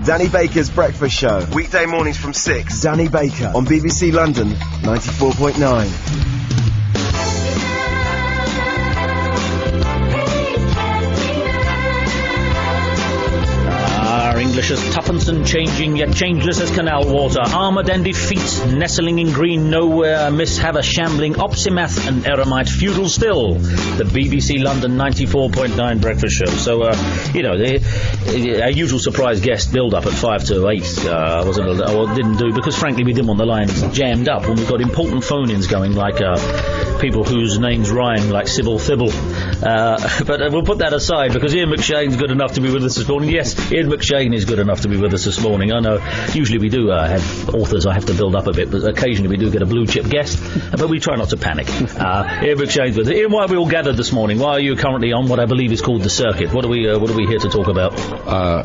Danny Baker's Breakfast Show. Weekday mornings from 6. Danny Baker on BBC London 94.9. English as tuppence and changing, yet changeless as canal water. Armoured and effete, nestling in green nowhere, Miss-Have a shambling Opsimath and eremite feudal still. The BBC London 94.9 Breakfast Show. So, our usual surprise guest build-up at 5 to 8 I didn't do, because frankly we didn't want the lines jammed up when we've got important phone-ins going, like people whose names rhyme, like Sybil Thibble. But we'll put that aside, because Ian McShane's good enough to be with us this morning. Yes, Ian McShane is good enough to be with us this morning. I know usually we do have authors I have to build up a bit, but occasionally we do get a blue chip guest, but we try not to panic. Ian McShane's with us. Ian, why are we all gathered this morning? Why are you currently on what I believe is called the circuit? What are we here to talk about?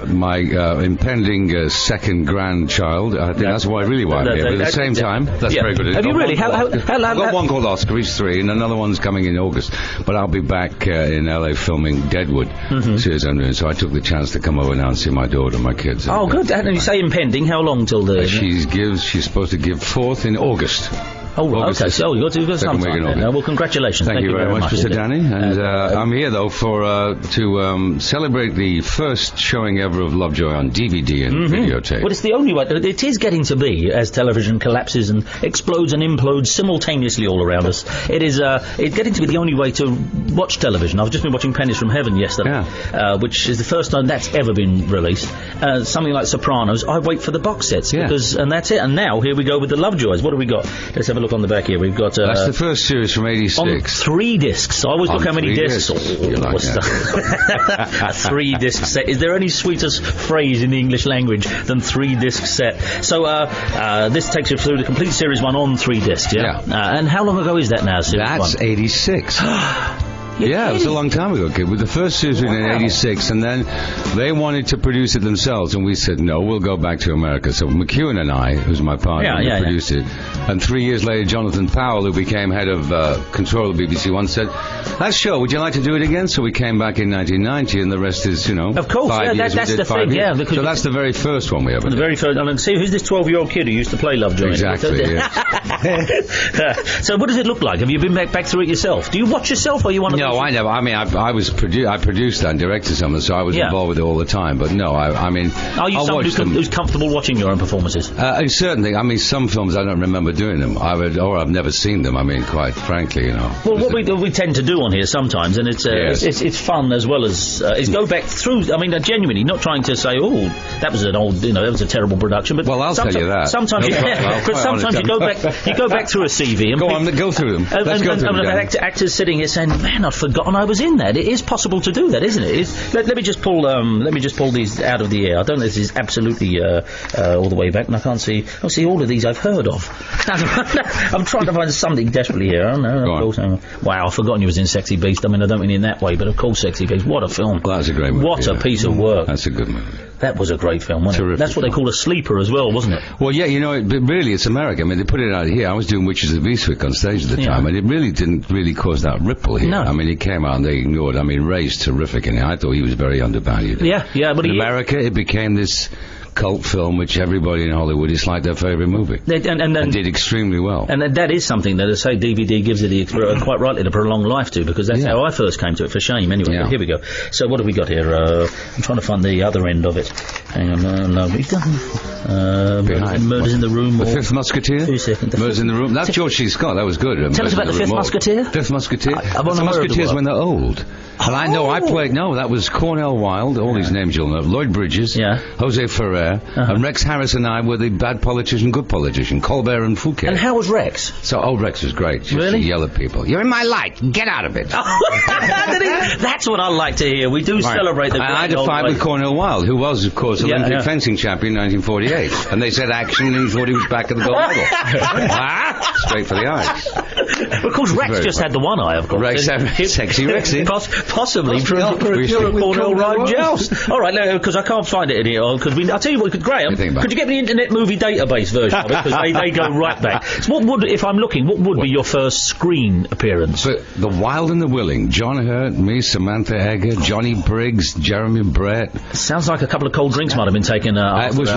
My impending second grandchild. I think that's why I'm here. But at the same time, that's very good. Have you really? I've got one called Oscar, he's 3, and another one's coming in August. But I'll be back in LA filming Deadwood. So I took the chance to come over now and see my daughter and my kids. Oh, good. And you say impending. How long till the... She's supposed to give forth in August. Oh, August okay. So you got to go sometime. Well, congratulations. Thank you very much, Mr. Danny. And I'm here though to celebrate the first showing ever of Lovejoy on DVD and videotape. Well, it's the only way. It is getting to be, as television collapses and explodes and implodes simultaneously all around us. It's getting to be the only way to watch television. I've just been watching Pennies from Heaven yesterday, which is the first time that's ever been released. Something like Sopranos, I wait for the box sets and that's it. And now here we go with the Lovejoys. What do we got? Let's have a look on the back here. We've got that's the first series from '86 on 3 discs. I always look how many discs. 3 disc set. Is there any sweeter phrase in the English language than 3 disc set? So this takes you through the complete series 1 on 3 discs. And how long ago is that now? Series that's 1? '86. Yeah, it was a long time ago, kid. With the first series in '86, and then they wanted to produce it themselves, and we said no, we'll go back to America. So McEwen and I, who's my partner, produced it. And 3 years later, Jonathan Powell, who became head of control of BBC One, said, "That show, would you like to do it again?" So we came back in 1990, and the rest is, of course, 5 years. That's the thing. Yeah, so that's the very first one we ever did. The very first. And see, who's this 12-year-old kid who used to play Lovejoy? Exactly. So what does it look like? Have you been back through it yourself? Do you watch yourself, or are you one of No, I never. I mean, I produced that and directed some, so I was involved with it all the time. But no, I mean, are you somebody who's comfortable watching your own performances? Certainly. I mean, some films I don't remember doing them. I've never seen them. I mean, quite frankly, Well, what we tend to do on here sometimes, and it's fun as well as is go back through. I mean, genuinely, not trying to say, oh, that was an old, that was a terrible production. But I'll tell you that. Sometimes, but sometimes you go back through a CV and go through them. Let's go through them. Actors sitting here saying, "Man, I'd forgotten I was in that." It is possible to do that, isn't it? Let me just pull these out of the air. I don't know if this is absolutely all the way back, and I can't see all of these I've heard of. I'm trying to find something desperately here. I don't know. Wow, I've forgotten you was in Sexy Beast. I mean, I don't mean in that way, but of course, Sexy Beast. What a film! Well, that's a great movie. What a piece of work. That's a good movie. That was a great film, wasn't it? That's what they call a sleeper as well, wasn't it? Well, yeah, really, it's America. I mean, they put it out here. I was doing Witches of Eastwick on stage at the time, and it really didn't cause that ripple here. No. I mean, it came out and they ignored. I mean, Ray's terrific, and I thought he was very undervalued. But in America, it became this cult film which everybody in Hollywood is like their favourite movie, and did extremely well. And that is something that, as I say, DVD gives it quite rightly a prolonged life to, because that's how I first came to it, for shame anyway. But here we go. So what have we got here? I'm trying to find the other end of it. Hang on, no, we've done Murders in the Room. The Fifth Musketeer? 2 seconds. Murders in the Room. That's George C. Scott. That was good. Tell us about the Fifth Musketeer. Fifth Musketeer. The Musketeers when they're old. And I know, that was Cornel Wilde, all these names you'll know, Lloyd Bridges, Jose Ferrer, and Rex Harris and I were the bad politician, good politician, Colbert and Fouquet. And how was Rex? So old Rex was great. She really? Used to yell at people, "You're in my light, get out of it." That's what I like to hear. We do celebrate the great old. I had a fight with Cornel Wilde, who was, of course, Olympic fencing champion in 1948. And they said action, and he thought he was back at the gold medal. Straight for the eyes. Of course, Rex just had the one eye, of course. Rex, sexy Rexy. Possibly for a Cornell Ride joust. All right, because I can't find it in here. Because I'll tell you what, Graham, could you get the Internet Movie Database version of it? Because they go right back. So what would, if I'm looking, what would be your first screen appearance? But The Wild and the Willing. John Hurt, me, Samantha Egger, Johnny Briggs, Jeremy Brett. Sounds like a couple of cold drinks might have been taken. It was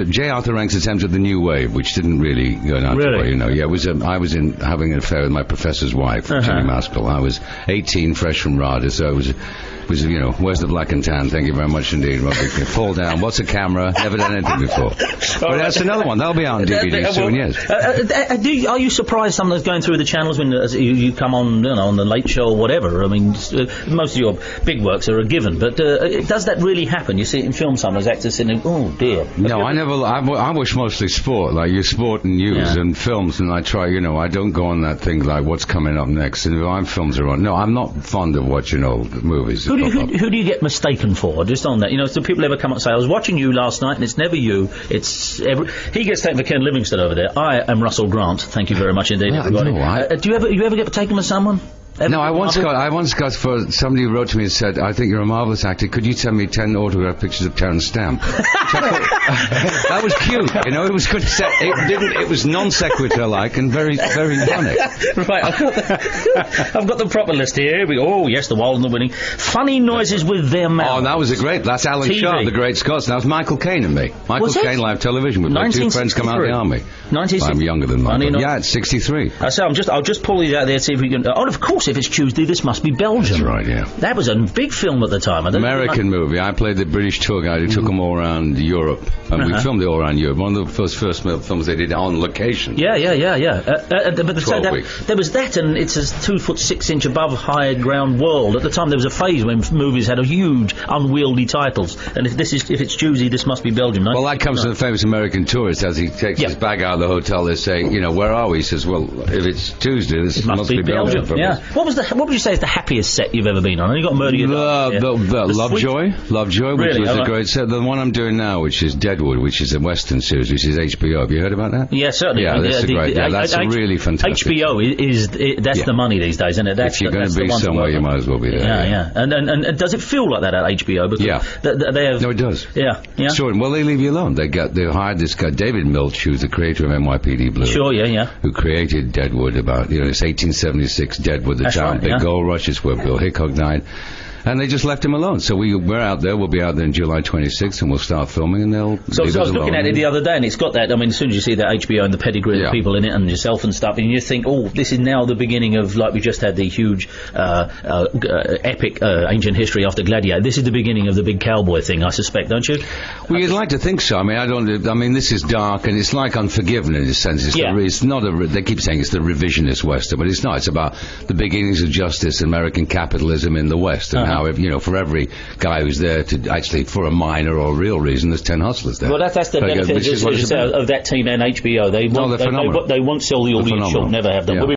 J. Arthur Rank's attempt at the New Wave, which didn't really go down too well, you know. Yeah, I was having an affair with my professor's wife, Jimmy Maskell. I was 18, fresh from RADA, so it was, you know, where's the black and tan? Thank you very much indeed, Robbie. Fall down. What's a camera? Never done anything before. But that's another one. That'll be out on DVD soon, yes. Are you surprised sometimes going through the channels when you come on, you know, on the Late Show or whatever? I mean, most of your big works are a given, but does that really happen? You see it in film sometimes, actors sitting, oh dear. No, I watch mostly sport, like your sport and news and films, and I try, you know, I don't go on that thing like what's coming up next, and I'm films are on. No, I'm not fond of watching old movies. Who do you get mistaken for? Just on that, you know, do people ever come up and say, I was watching you last night, and it's never you, it's he gets taken for Ken Livingstone over there. I am Russell Grant. Thank you very much indeed, everybody. Do you ever get taken with someone? No, I once got for somebody who wrote to me and said, I think you're a marvellous actor, could you send me 10 autographed pictures of Terence Stamp? That was cute, you know, it was good. It was non sequitur like and very, very funny. Right, I've got the proper list here. Here we go. Oh, yes, The Wild and the Willing. Funny noises with their mouths. Oh, that was that's Alan Sharp, the great Scots. That was Michael Caine and me. Michael Caine, live television. We've got two friends come out of the army. 1963. I'm younger than Michael. Yeah, it's 63. I'll just pull these out there, see if we can. Oh, of course, if it's Tuesday, this must be Belgium. That's right, yeah. That was a big film at the time. American movie. I played the British tour guide who took them all around Europe. And we filmed it all around Europe. One of the first films they did on location. Yeah. But there was that, and it's a 2'6" above high ground world. At the time, there was a phase when movies had a huge, unwieldy titles. And if it's Tuesday, this must be Belgium. Well, that comes from the famous American tourist. As he takes his bag out of the hotel, they say, you know, where are we? He says, well, if it's Tuesday, this must be Belgium. What would you say is the happiest set you've ever been on? You got Murder Your Dog. Lovejoy, which was a great set. The one I'm doing now, which is Deadwood, which is a Western series, which is HBO. Have you heard about that? Yeah, certainly. Yeah, that's really fantastic. HBO that's the money these days, isn't it? If you're going to be somewhere, you might as well be there. Yeah. And does it feel like that at HBO? Because they have. No, it does. Yeah. Sure. Well, they leave you alone. They hired this guy, David Milch, who's the creator of NYPD Blue. Sure. Yeah. Who created Deadwood about, you know, it's 1876 Deadwood, the giant big gold rush is where Bill Hickok died. And they just left him alone. So we're out there. We'll be out there on July 26th, and we'll start filming, and they'll So I was looking at it the other day, and it's got that. I mean, as soon as you see that HBO and the pedigree of people in it, and yourself and stuff, and you think, oh, this is now the beginning of, like we just had the huge, epic ancient history after Gladiator. This is the beginning of the big cowboy thing, I suspect, don't you? Well, you'd like to think so. I mean, this is dark, and it's like Unforgiven in a sense. It's not they keep saying it's the revisionist Western, but it's not. It's about the beginnings of justice, American capitalism in the West, and how, you know, for every guy who's there to actually, for a minor or a real reason, there's 10 hustlers there. Well, that's the benefit of that team and HBO. They won't sell the audience short, never have done. Yeah.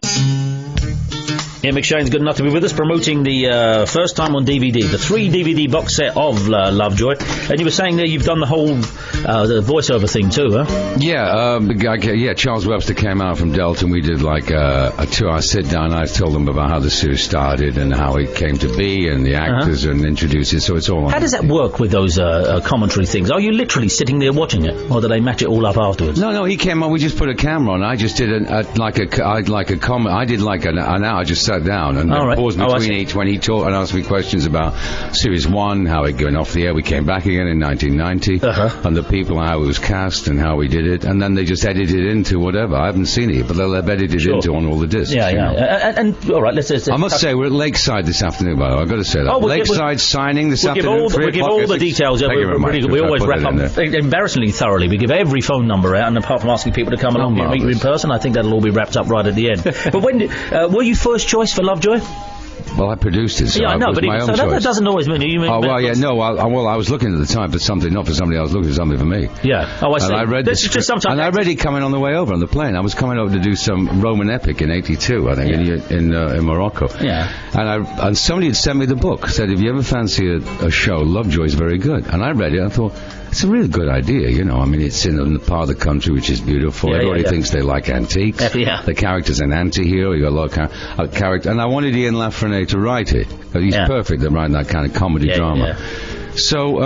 Yeah, McShane's good enough to be with us, promoting the first time on DVD, the 3 DVD box set of Lovejoy. And you were saying that you've done the whole the voiceover thing too, huh? Yeah, Charles Webster came out from Delta, and we did like a 2-hour sit-down. I told them about how the series started and how it came to be, and the actors and introduced it, so it's all on. How does that work with those commentary things? Are you literally sitting there watching it, or do they match it all up afterwards? No, he came on, we just put a camera on. I just did I did like an hour, I just sat down and paused between each when he taught and asked me questions about Series 1, how it went off the air. We came back again in 1990, and the people, how it was cast and how we did it, and then they just edited into whatever. I haven't seen it, but they'll have edited into on all the discs. And all right, let's I must say, we're at Lakeside this afternoon, by the way. I've got to say that. Lakeside signing this afternoon. We'll give all the details. We always wrap up embarrassingly thoroughly. We give every phone number out, and apart from asking people to come along and meet you in person, I think that'll all be wrapped up right at the end. But when were you first choice for Lovejoy? Well, I produced it, so I know, but that doesn't always mean you. I was looking at the time for something, not for somebody else, looking for something for me. Yeah. Oh, I see. And I read this, and I read it coming on the way over on the plane. I was coming over to do some Roman epic in '82, I think, in Morocco. Yeah. And somebody had sent me the book. Said, if you ever fancy a show, Lovejoy's very good. And I read it. I thought, it's a really good idea, you know. I mean, it's in a part of the country which is beautiful. Everybody thinks they like antiques. The character's an anti-hero. You got a lot of character. And I wanted Ian Lafreniere to write it. He's perfect at writing that kind of comedy drama. So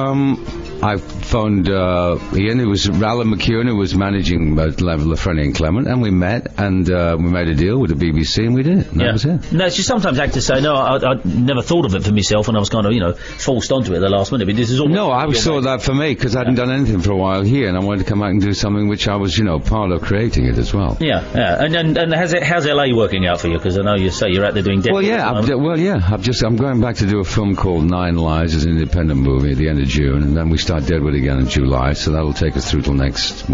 I phoned Ian, who was Alan McEwen, who was managing Lafreniere and Clement, and we met, and we made a deal with the BBC, and we did it. And that was it. No, it's just sometimes actors say, no, I never thought of it for myself, and I was kind of, you know, forced onto it at the last minute. But this is all. No, I saw that for me, because I hadn't done anything for a while here, and I wanted to come back and do something which I was, you know, part of creating it as well. And how's LA working out for you? Because I know you say you're out there doing. I'm going back to do a film called 9 Lives as an independent movie at the end of June, and then we start Deadwood again in July, so that'll take us through till next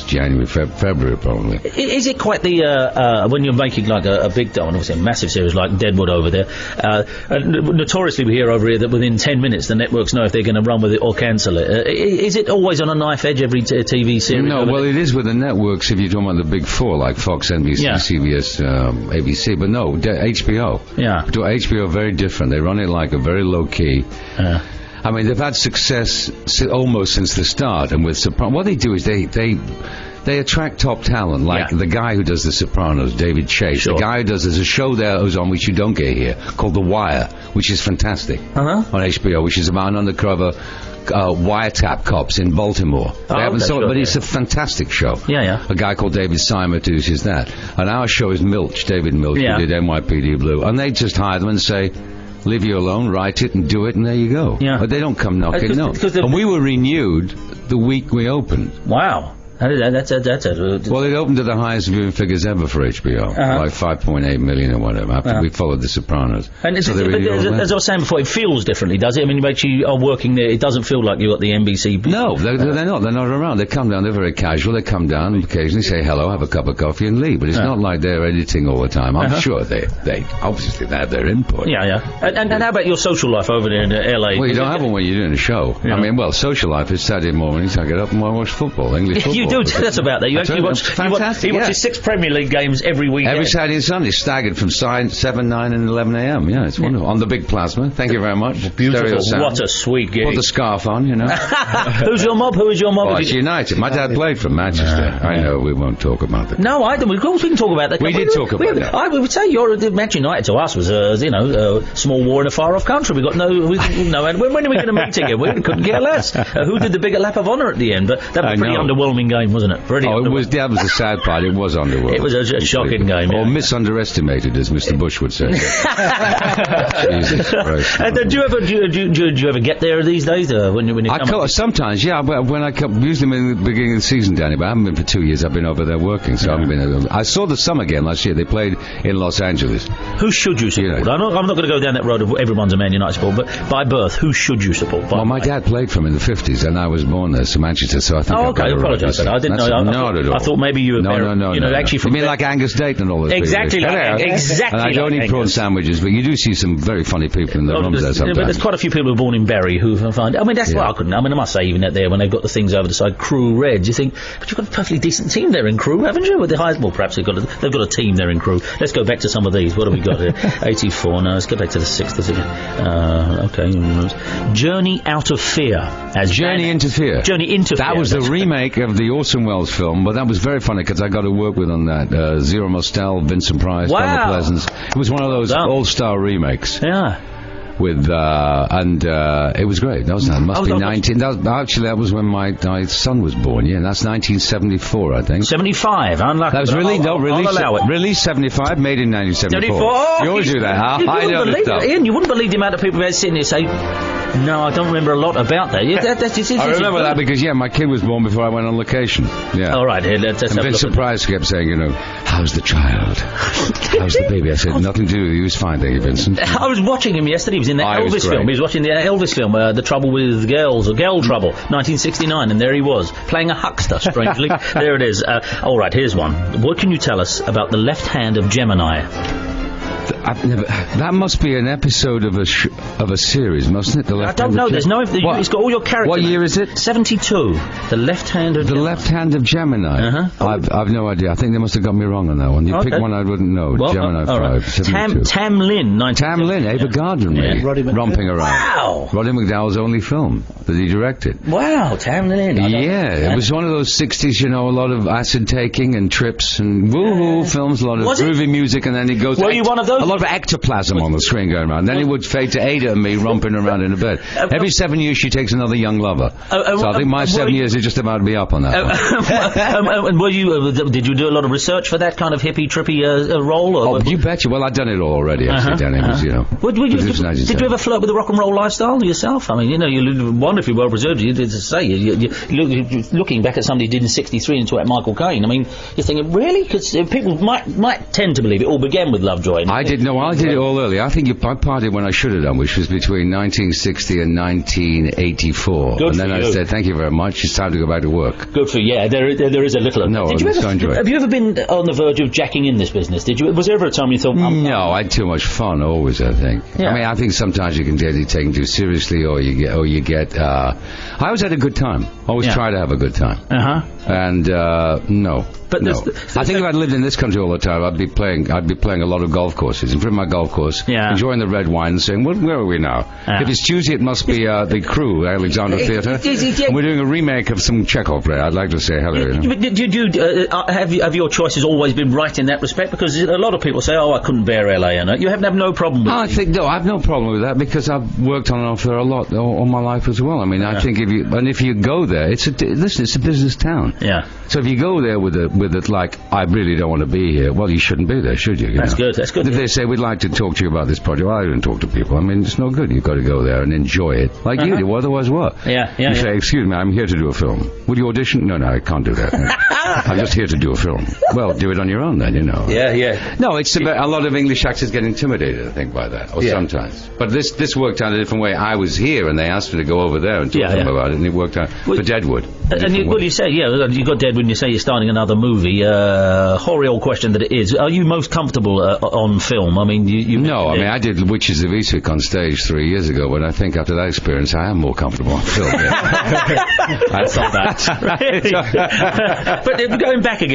January, February probably. Is it quite the when you're making like a big, obviously a massive series like Deadwood over there, notoriously we hear over here that within 10 minutes the networks know if they're going to run with it or cancel it. Is it always on a knife edge, every TV series? No, well it is with the networks if you're talking about the big four like Fox, NBC, CBS, ABC, but no, HBO. HBO very different. They run it like a very low key. I mean, they've had success almost since the start, and with what they do is they attract top talent, like the guy who does The Sopranos, David Chase. The guy who there's a show there who's on which you don't get here, called The Wire, which is fantastic, on HBO, which is about an undercover wiretap cops in Baltimore. They haven't saw it, but it's a fantastic show. A guy called David Simon who's that. And our show is David Milch, who did NYPD Blue. And they just hire them and say, leave you alone, write it and do it, and there you go. But they don't come knocking, no. And we were renewed the week we opened. Wow. That's well, it opened to the highest viewing figures ever for HBO, like 5.8 million or whatever, after we followed The Sopranos. And as I was saying before, it feels differently, does it? I mean, when you are working there, it doesn't feel like you got the NBC. No, they're not. They're not around. They come down, they're very casual. They come down and occasionally say hello, have a cup of coffee and leave. But it's not like they're editing all the time. I'm sure they obviously they have their input. And how about your social life over there in LA? Well, you don't have one when you're doing a show. I mean, social life is Saturday mornings, I get up and I watch football, English football. You do tell us about that. You actually watch. He watches 6 Premier League games every week. Every Saturday and Sunday, staggered from 7, 9, and 11 a.m. Yeah, it's wonderful. On the big plasma. Thank you very much. Beautiful. What a sweet gig. Put the scarf on, you know. Who's your mob? Who is your mob? Oh, it's United. My dad played for Manchester. I know. We won't talk about that. No, I don't. Of course we can talk about that. We did talk about that. I would say Manchester United to us was a small war in a far off country. We got no. When are we going to meet again? We couldn't care less. Who did the bigger lap of honour at the end? But that was a pretty underwhelming game, wasn't it? That was the sad part. It was underwhelming. It was a shocking game. Or misunderestimated, as Mr. Bush would say. Jesus Christ. And do you ever get there these days? When you come sometimes, yeah. But when I come, usually in the beginning of the season, Danny. But I haven't been for 2 years. I've been over there working, so I haven't been. I saw the Summer game last year. They played in Los Angeles. Who should you support? I'm not going to go down that road of everyone's a Man United supporter, but by birth, who should you support? Well, my dad played for him in the 50s, and I was born there, so Manchester. So I think. Oh, okay. I apologise. I didn't know. Not at all. I thought maybe you were no. Actually from you mean like Angus Dayton and all those exactly people? Exactly. And I don't eat prawn sandwiches, but you do see some very funny people in the rooms there sometimes. But there's quite a few people who are born in Bury who find. I mean, that's why I couldn't. I mean, I must say, even out there when they've got the things over the side, Crewe Reds, you think, but you've got a perfectly decent team there in Crewe, haven't you? With the highest, well, perhaps they've got a team there in Crewe. Let's go back to some of these. What have we got here? 84. No, let's go back to the 6th. Okay. Journey Out of Fear. Journey into Fear. Journey into Fear. That was the remake of the Orson Welles film, but that was very funny because I got to work with on that. Zero Mostel, Vincent Price, Donald Pleasance. It was one of those all-star remakes. Yeah. With it was great. That must be 19. That was when my son was born. Yeah, that's 1974, I think. 75. Unlucky. That was released 75, made in 1974. Oh, you always do that, huh? I know. Ian, you wouldn't believe the amount of people who are sitting here saying, "No, I don't remember a lot about that." I remember that because my kid was born before I went on location. Yeah. All right, here let's have a look. Vincent Price kept saying, "How's the child? How's the baby?" I said, "Nothing to do with you. He was fine, thank you, Vincent." I was watching him yesterday. He was in the Elvis film. He was watching the Elvis film, The Trouble with Girls, or Girl Trouble, 1969, and there he was, playing a huckster, strangely. There it is. All right, here's one. What can you tell us about the left hand of Gemini? That must be an episode of a series, mustn't it? I don't know. There's no. It's got all your characters. What year is it? 72. The Left Hand of. The Left Hand of Gemini. I've no idea. I think they must have got me wrong on that one. You picked one I wouldn't know. Well, Gemini 5. Right. 72. Tam Lin. Tam Lin. Ava Gardner. Romping around. Wow. Roddy McDowell's only film that he directed. Wow. Tam Lin. Yeah, it was one of those 60s. You know, a lot of acid taking and trips and woohoo films. A lot of groovy music, and then he goes. Were you one of those? A lot of ectoplasm on the screen going around. Then it would fade to Ada and me romping around in a bed. Every 7 years she takes another young lover. So I think my 7 years are just about to be up on that. And were you? Did you do a lot of research for that kind of hippie, trippy role? Or you betcha. Well, I'd done it all already. Actually, Danny was, you know. Did you ever flirt with the rock and roll lifestyle yourself? I mean, you know, you're wonderfully well preserved. You did say you're looking back at somebody who did in '63 and talk about Michael Caine. I mean, you're thinking really because people might tend to believe it all began with Lovejoy. I did it all early. I think I parted when I should have done, which was between 1960 and 1984. Good and then for I you. said, "Thank you very much. It's time to go back to work." Good for you. Yeah. There is a little. No, have you ever been on the verge of jacking in this business? Was there ever a time you thought? No, I had too much fun. Always, I think. Yeah. I mean, I think sometimes you can get it taken too seriously, or you get. I always had a good time. Always try to have a good time. And no. But no. I think if I'd lived in this country all the time, I'd be playing a lot of golf courses. In front of my golf course, enjoying the red wine and saying, where are we now? If it's Tuesday, it must be the Crew, Alexander Theatre. We're doing a remake of some Chekhov play. I'd like to say hello. Have your choices always been right in that respect? Because a lot of people say, I couldn't bear LA, and you have no problem with it. I have no problem with that because I've worked on and off there a lot all my life as well. I mean, I think if you go there, it's a business town. Yeah. So if you go there with it like, I really don't want to be here, well, you shouldn't be there, should you? That's good. That's good. If they say, we'd like to talk to you about this project, well, I don't talk to people. I mean, it's no good. You've got to go there and enjoy it. Like you do, otherwise what? You say, excuse me, I'm here to do a film. Will you audition? No, I can't do that. I'm just here to do a film. Well, do it on your own then, you know. Yeah. No, it's about, a lot of English actors get intimidated, I think, by that, or sometimes. But this worked out a different way. I was here, and they asked me to go over there and talk to them about it, and it worked out for Deadwood. You say, you got Deadwood, and you say you're starting another movie. Hoary old question that it is. Are you most comfortable on film? I mean, No, I mean, I did Witches of Eastwick on stage 3 years ago, but I think after that experience, I am more comfortable on film. I thought that. But going back to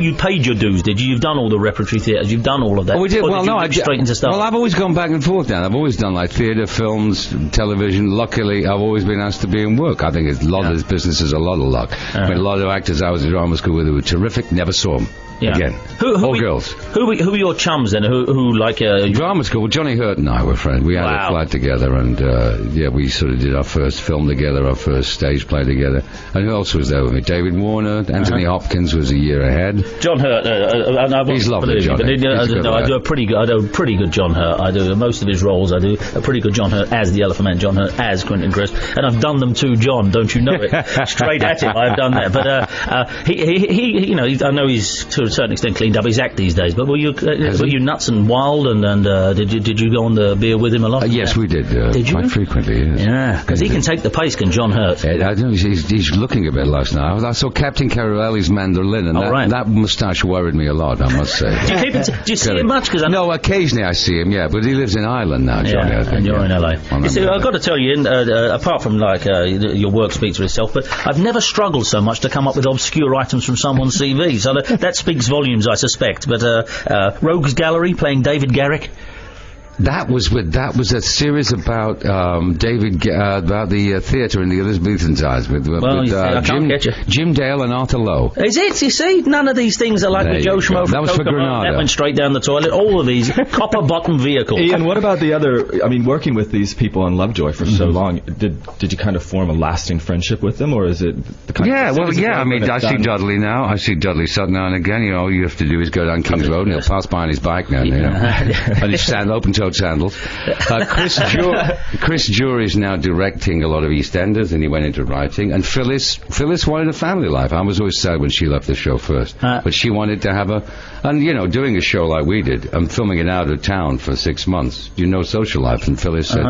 you paid your dues? Did you? You've done all the repertory theatres. You've done all of that. We did. Well, no, I straight into stuff. Well, I've always gone back and forth now. I've always done like theatre, films, television. Luckily, I've always been asked to be in work. I think a lot of this business is a lot of luck. I mean, a lot of actors I was at drama school with who were terrific. Never saw them again. All girls. Who were your chums then? Who like drama school? Well, Johnny Hurt and I were friends. We had a flat together, and we sort of did our first film together, our first stage play together. And who else was there with me? David Warner, Anthony Hopkins was a year ahead. John Hurt. He's lovely, Johnny. I do a pretty good John Hurt. I do most of his roles. I do a pretty good John Hurt as the Elephant Man, John Hurt as Quentin Crisp, and I've done them to John. Don't you know it? Straight at him, I've done that. But he you know, I know he's to a certain extent cleaned up his act these days. But were you nuts and wild? And did you go on the beer with him a lot? Yes, we did. Did you? Quite frequently. Yes. Yeah, because he can take the pace. Can John Hurt? I know he's looking a bit last night. I saw Captain Carabelli's mandolin, and that moustache worried me a lot, I must say. Do you see him much? No, occasionally I see him. Yeah, but he lives in Ireland now, Johnny. I think, and you're in LA. You see, I've got to tell you, apart from your work speaks for itself, but I've never struggled so much to come up with obscure items from someone's CV. So that speaks volumes, I suspect. But Rogues Gallery playing David Garrick. That was a series about about the theatre in the Elizabethan times with Jim Dale and Arthur Lowe. Is it? You see, none of these things are like with Joe Schmo from That was for Granada. That went straight down the toilet. All of these copper bottom vehicles. Ian, what about the other? I mean, working with these people on Lovejoy for so long, did you kind of form a lasting friendship with them, or is it the kind of? I mean, I see Dudley now. I see Dudley Sutton now and again. You know, all you have to do is go down King's Road and he'll pass by on his bike now. You know, and he's stand open-toed notes handled. Chris Jury is now directing a lot of EastEnders, and he went into writing. And Phyllis wanted a family life. I was always sad when she left the show first, but she wanted to have doing a show like we did. I'm filming it out of town for 6 months. Social life. And Phyllis said,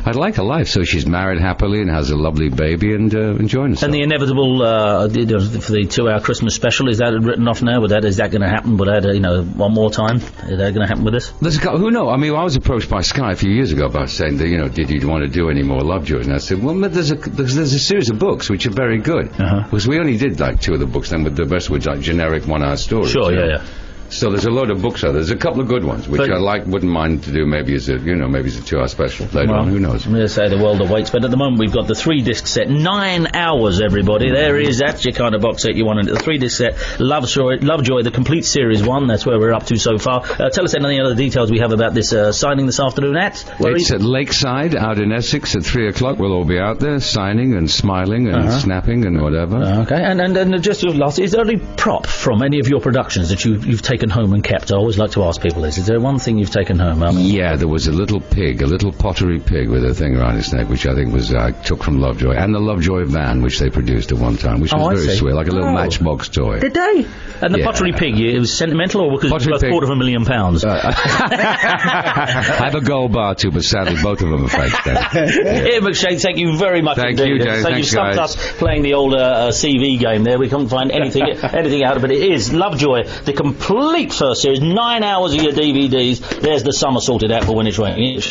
I'd like a life. So she's married happily and has a lovely baby and enjoying herself. And the inevitable for the 2-hour Christmas special, is that written off now? Is that going to happen? Would that one more time? Is that going to happen with this? Who knows? I mean, I was approached by Sky a few years ago about saying that did you want to do any more Lovejoy? And I said, well, there's a series of books which are very good because we only did like 2 of the books, then with the rest were like generic 1-hour stories. Sure, yeah. So there's a load of books out there. There's a couple of good ones, which wouldn't mind to do maybe as a 2-hour special later on. Who knows? I'm going to say the world awaits, but at the moment we've got the 3-disc set, 9 hours, everybody. That's your kind of box set you want. The 3-disc set, Lovejoy, the complete series 1. That's where we're up to so far. Tell us any other details we have about this signing this afternoon It's at Lakeside, out in Essex, at 3 o'clock. We'll all be out there signing and smiling and snapping and whatever. Okay, and just last, is there any prop from any of your productions that you've taken home and kept? I always like to ask people this. Is there one thing you've taken home? Yeah, there was a little pottery pig with a thing around its neck, which I think was took from Lovejoy, and the Lovejoy van, which they produced at one time, which was very sweet, like a little Matchbox toy. Did they? And the pottery pig, it was sentimental, or because it was worth £250,000? I have a gold bar too, but sadly both of them are fake. Ian McShane, thank you very much indeed. You, Jay. So you stumped us playing the old CV game there. We couldn't find anything out of it. It is Lovejoy, the complete first series, 9 hours of your DVDs. There's the summer sorted out for when it's raining.